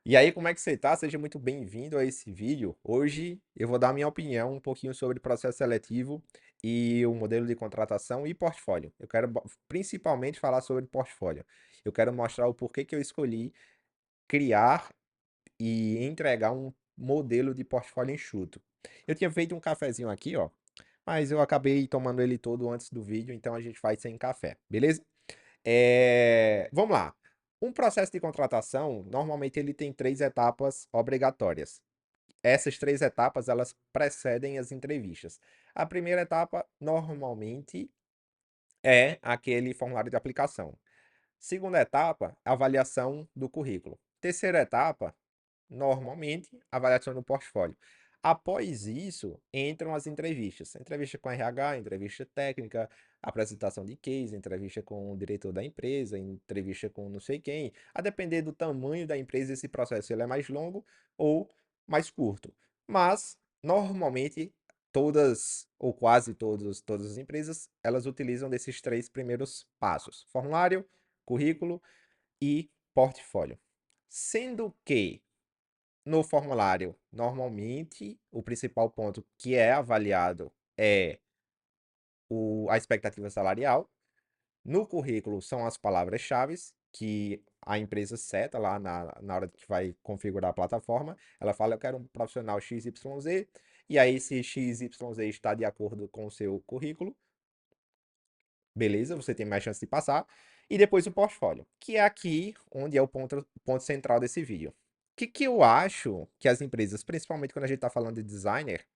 E aí, como é que você tá? Seja muito bem-vindo a esse vídeo. Hoje eu vou dar a minha opinião um pouquinho sobre processo seletivo e o modelo de contratação e portfólio. Eu quero principalmente falar sobre portfólio. Eu quero mostrar o porquê que eu escolhi criar e entregar um modelo de portfólio enxuto. Eu tinha feito um cafezinho aqui, ó, mas eu acabei tomando ele todo antes do vídeo, então a gente faz sem café, beleza? Vamos lá. Um processo de contratação, normalmente ele tem três etapas obrigatórias. Essas três etapas, elas precedem as entrevistas. A primeira etapa, normalmente, é aquele formulário de aplicação. Segunda etapa, avaliação do currículo. Terceira etapa, normalmente, avaliação do portfólio. Após isso, entram as entrevistas. Entrevista com RH, entrevista técnica, apresentação de case, entrevista com o diretor da empresa, entrevista com não sei quem. A depender do tamanho da empresa, esse processo ele é mais longo ou mais curto. Mas, normalmente, todas ou quase todas as empresas, elas utilizam desses três primeiros passos: formulário, currículo e portfólio. Sendo que no formulário, normalmente, o principal ponto que é avaliado é a expectativa salarial. No currículo são as palavras-chave que a empresa seta lá na hora que vai configurar a plataforma. Ela fala, eu quero um profissional XYZ, e aí se XYZ está de acordo com o seu currículo, beleza, você tem mais chance de passar. E depois o portfólio, que é aqui onde é o ponto central desse vídeo. O que eu acho que as empresas, principalmente quando a gente está falando de designer,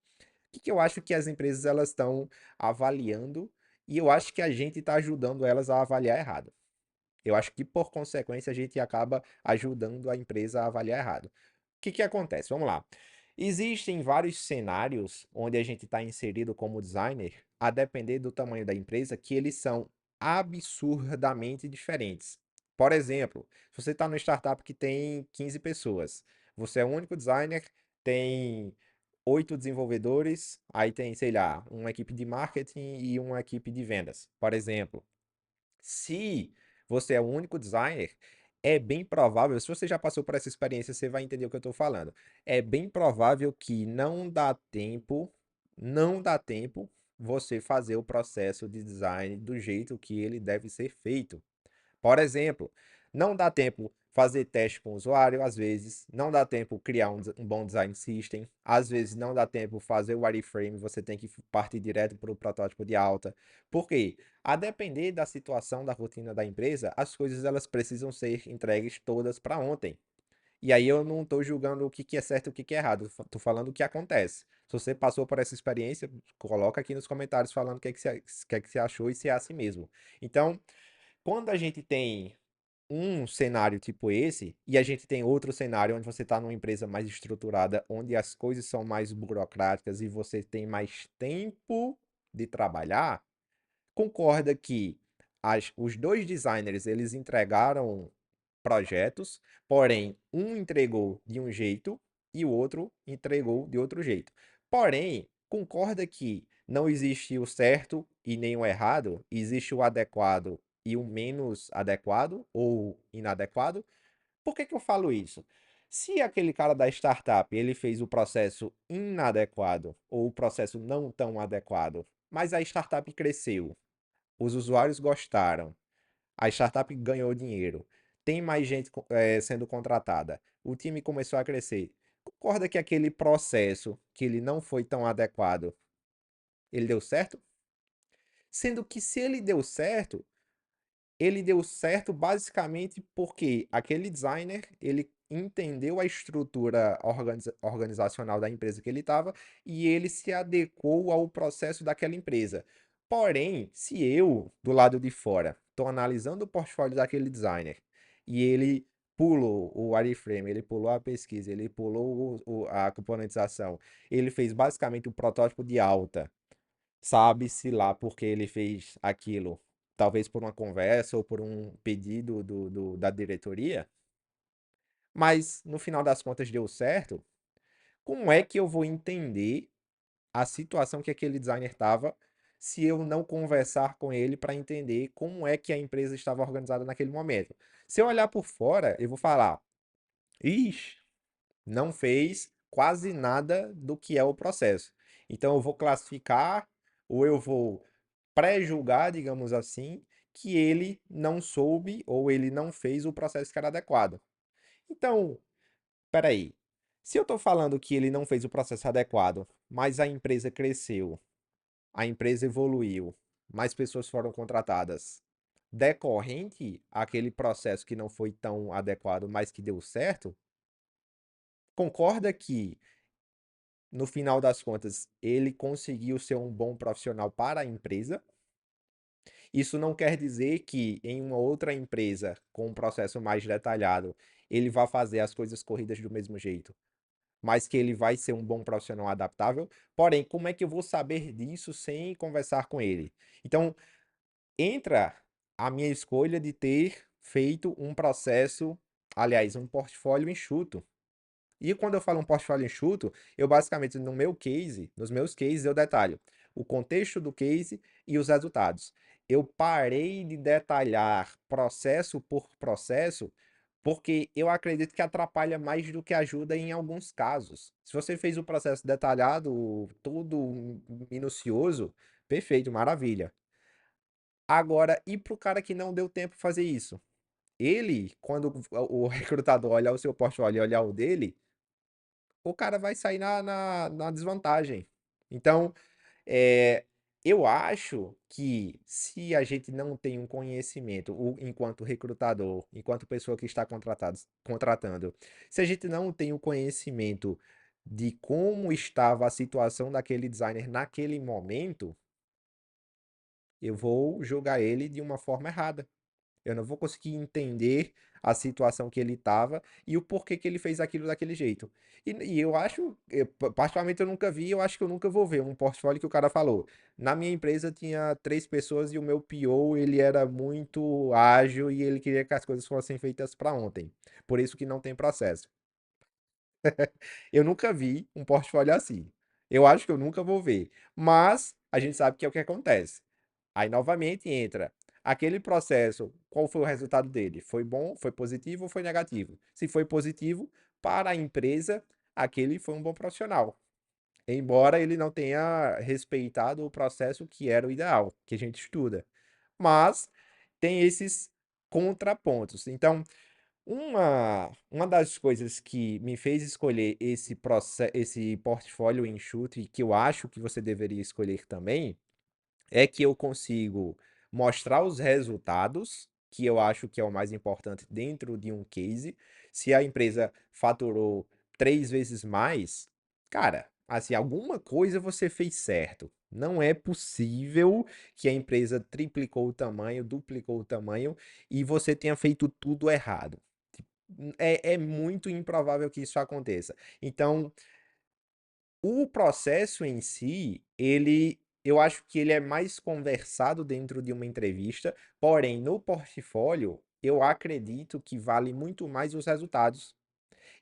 o que eu acho que as empresas elas estão avaliando e eu acho que a gente está ajudando elas a avaliar errado. Eu acho que, por consequência, a gente acaba ajudando a empresa a avaliar errado. O que acontece? Vamos lá. Existem vários cenários onde a gente está inserido como designer, a depender do tamanho da empresa, que eles são absurdamente diferentes. Por exemplo, se você está numa startup que tem 15 pessoas, você é o único designer, tem 8 desenvolvedores, aí tem, sei lá, uma equipe de marketing e uma equipe de vendas, por exemplo. Se você é o único designer, é bem provável, se você já passou por essa experiência, você vai entender o que eu estou falando. É bem provável que não dá tempo você fazer o processo de design do jeito que ele deve ser feito. Por exemplo, não dá tempo fazer teste com o usuário, às vezes, não dá tempo criar um bom design system, às vezes não dá tempo fazer o wireframe, você tem que partir direto para o protótipo de alta. Por quê? A depender da situação, da rotina da empresa, as coisas elas precisam ser entregues todas para ontem. E aí eu não estou julgando o que que é certo e o que que é errado, estou falando o que acontece. Se você passou por essa experiência, coloca aqui nos comentários falando o que é que você achou e se é assim mesmo. Então, quando a gente tem um cenário tipo esse, e a gente tem outro cenário onde você está numa empresa mais estruturada, onde as coisas são mais burocráticas e você tem mais tempo de trabalhar, concorda que os dois designers eles entregaram projetos, porém um entregou de um jeito e o outro entregou de outro jeito. Porém, concorda que não existe o certo e nem o errado, existe o adequado e o menos adequado ou inadequado? Por que que eu falo isso? Se aquele cara da startup ele fez o processo inadequado ou o processo não tão adequado, mas a startup cresceu, os usuários gostaram, a startup ganhou dinheiro, tem mais gente sendo contratada, o time começou a crescer. Concorda que aquele processo que ele não foi tão adequado, ele deu certo? Sendo que se ele deu certo basicamente porque aquele designer, ele entendeu a estrutura organizacional da empresa que ele estava e ele se adequou ao processo daquela empresa. Porém, se eu, do lado de fora, estou analisando o portfólio daquele designer e ele pulou o wireframe, ele pulou a pesquisa, ele pulou a componentização, ele fez basicamente o protótipo de alta, sabe-se lá porque ele fez aquilo, talvez por uma conversa ou por um pedido da diretoria, mas no final das contas deu certo. Como é que eu vou entender a situação que aquele designer estava se eu não conversar com ele para entender como é que a empresa estava organizada naquele momento? Se eu olhar por fora, eu vou falar, Ixi, não fez quase nada do que é o processo. Então eu vou classificar ou eu vou pré-julgar, digamos assim, que ele não soube ou ele não fez o processo que era adequado. Então, peraí. Se eu estou falando que ele não fez o processo adequado, mas a empresa cresceu, a empresa evoluiu, mais pessoas foram contratadas, decorrente aquele processo que não foi tão adequado, mas que deu certo, concorda que no final das contas ele conseguiu ser um bom profissional para a empresa? Isso não quer dizer que em uma outra empresa com um processo mais detalhado ele vá fazer as coisas corridas do mesmo jeito, mas que ele vai ser um bom profissional adaptável. Porém, como é que eu vou saber disso sem conversar com ele? Então, entra a minha escolha de ter feito um processo, aliás, um portfólio enxuto. E quando eu falo um portfólio enxuto, eu basicamente, no meu case, nos meus cases, eu detalho o contexto do case e os resultados. Eu parei de detalhar processo por processo, porque eu acredito que atrapalha mais do que ajuda em alguns casos. Se você fez o processo detalhado, tudo minucioso, perfeito, maravilha. Agora, e para o cara que não deu tempo fazer isso? Ele, quando o recrutador olhar o seu portfólio e olhar o dele, o cara vai sair na desvantagem. Então, eh, eu acho que se a gente não tem um conhecimento, enquanto recrutador, enquanto pessoa que está contratando, se a gente não tem o conhecimento de como estava a situação daquele designer naquele momento, eu vou julgar ele de uma forma errada. Eu não vou conseguir entender a situação que ele estava e o porquê que ele fez aquilo daquele jeito. E eu acho, particularmente eu nunca vi, eu acho que eu nunca vou ver um portfólio que o cara falou. Na minha empresa tinha 3 pessoas e o meu PO, ele era muito ágil e ele queria que as coisas fossem feitas para ontem. Por isso que não tem processo. Eu nunca vi um portfólio assim. Eu acho que eu nunca vou ver. Mas a gente sabe que é o que acontece. Aí novamente entra aquele processo, qual foi o resultado dele? Foi bom, foi positivo ou foi negativo? Se foi positivo, para a empresa, aquele foi um bom profissional. Embora ele não tenha respeitado o processo que era o ideal, que a gente estuda. Mas tem esses contrapontos. Então, uma das coisas que me fez escolher esse portfólio enxuto e que eu acho que você deveria escolher também é que eu consigo mostrar os resultados, que eu acho que é o mais importante dentro de um case. Se a empresa faturou 3 vezes mais, cara, assim, alguma coisa você fez certo. Não é possível que a empresa triplicou o tamanho, duplicou o tamanho e você tenha feito tudo errado. É muito improvável que isso aconteça. Então, o processo em si, eu acho que ele é mais conversado dentro de uma entrevista, porém no portfólio, eu acredito que vale muito mais os resultados.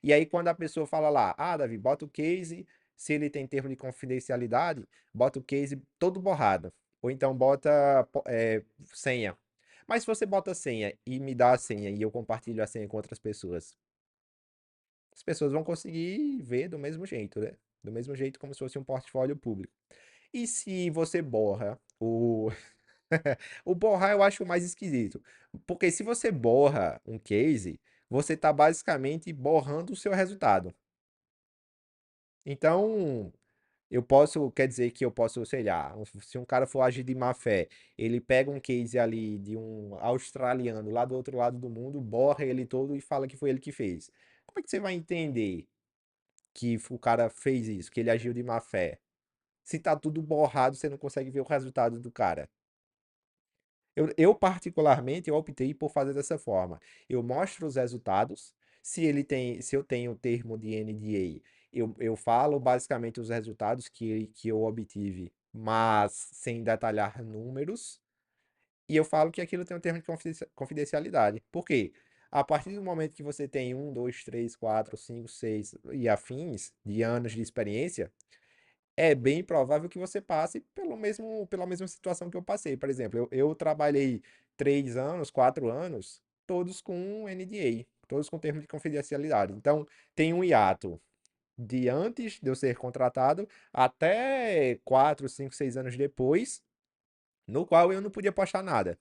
E aí quando a pessoa fala lá: "Ah, Davi, bota o case, se ele tem termo de confidencialidade, bota o case todo borrado, ou então bota senha". Mas se você bota senha e me dá a senha e eu compartilho a senha com outras pessoas, as pessoas vão conseguir ver do mesmo jeito, né? Do mesmo jeito como se fosse um portfólio público. E se você borra o. O borrar eu acho mais esquisito. Porque se você borra um case, você está basicamente borrando o seu resultado. Então, quer dizer que eu posso, sei lá, se um cara for agir de má fé, ele pega um case ali de um australiano lá do outro lado do mundo, borra ele todo e fala que foi ele que fez. Como é que você vai entender que o cara fez isso, que ele agiu de má fé? Se tá tudo borrado, você não consegue ver o resultado do cara. Eu particularmente, eu optei por fazer dessa forma. Eu mostro os resultados. Se eu tenho o termo de NDA, eu falo basicamente os resultados que eu obtive, mas sem detalhar números. E eu falo que aquilo tem um termo de confidencialidade. Por quê? A partir do momento que você tem 1, 2, 3, 4, 5, 6 e afins de anos de experiência, é bem provável que você passe pela mesma situação que eu passei. Por exemplo, eu trabalhei 3 anos, 4 anos, todos com NDA. todos com termo de confidencialidade. Então, tem um hiato de antes de eu ser contratado até 4, 5, 6 anos depois, no qual eu não podia postar nada,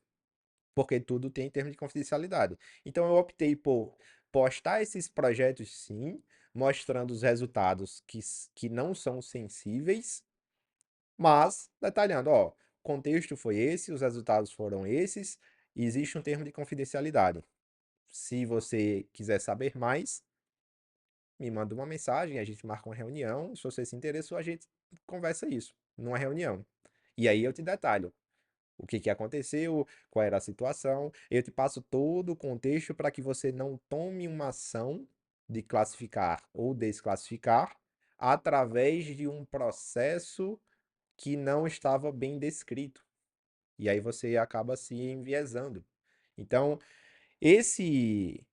porque tudo tem termo de confidencialidade. Então, eu optei por postar esses projetos sim, mostrando os resultados que não são sensíveis, mas detalhando, ó, o contexto foi esse, os resultados foram esses, e existe um termo de confidencialidade. Se você quiser saber mais, me manda uma mensagem, a gente marca uma reunião. Se você se interessou, a gente conversa isso numa reunião. E aí eu te detalho o que que aconteceu, qual era a situação. Eu te passo todo o contexto para que você não tome uma ação de classificar ou desclassificar através de um processo que não estava bem descrito. E aí você acaba se enviesando. Então, esse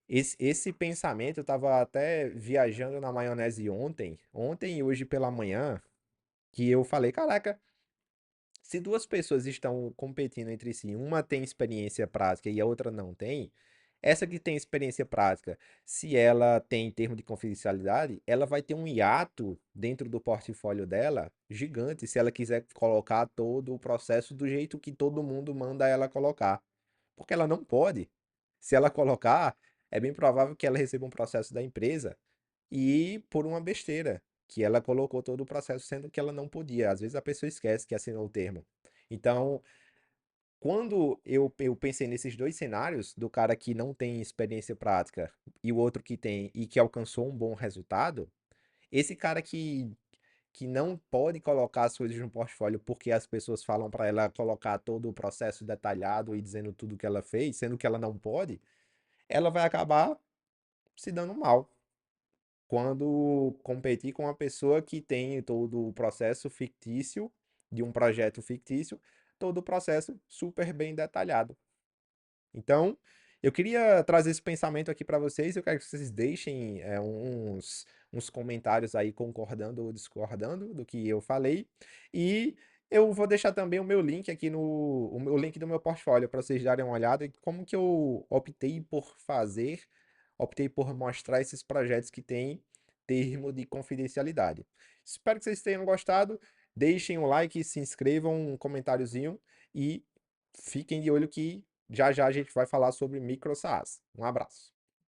pensamento, eu estava até viajando na maionese ontem e hoje pela manhã, que eu falei, caraca, se duas pessoas estão competindo entre si, uma tem experiência prática e a outra não tem, essa que tem experiência prática, se ela tem termo de confidencialidade, ela vai ter um hiato dentro do portfólio dela gigante, se ela quiser colocar todo o processo do jeito que todo mundo manda ela colocar. Porque ela não pode. Se ela colocar, é bem provável que ela receba um processo da empresa e por uma besteira, que ela colocou todo o processo sendo que ela não podia. Às vezes a pessoa esquece que assinou o termo. Então, quando eu pensei nesses dois cenários, do cara que não tem experiência prática e o outro que tem e que alcançou um bom resultado, esse cara que não pode colocar as coisas no portfólio porque as pessoas falam para ela colocar todo o processo detalhado e dizendo tudo que ela fez, sendo que ela não pode, ela vai acabar se dando mal quando competir com uma pessoa que tem todo o processo fictício de um projeto fictício, todo o processo super bem detalhado. Então, eu queria trazer esse pensamento aqui para vocês. Eu quero que vocês deixem uns comentários aí concordando ou discordando do que eu falei. E eu vou deixar também o meu link aqui o meu link do meu portfólio para vocês darem uma olhada em como que eu optei por mostrar esses projetos que têm termo de confidencialidade. Espero que vocês tenham gostado. Deixem um like, se inscrevam, um comentáriozinho e fiquem de olho que já já a gente vai falar sobre micro SaaS. Um abraço.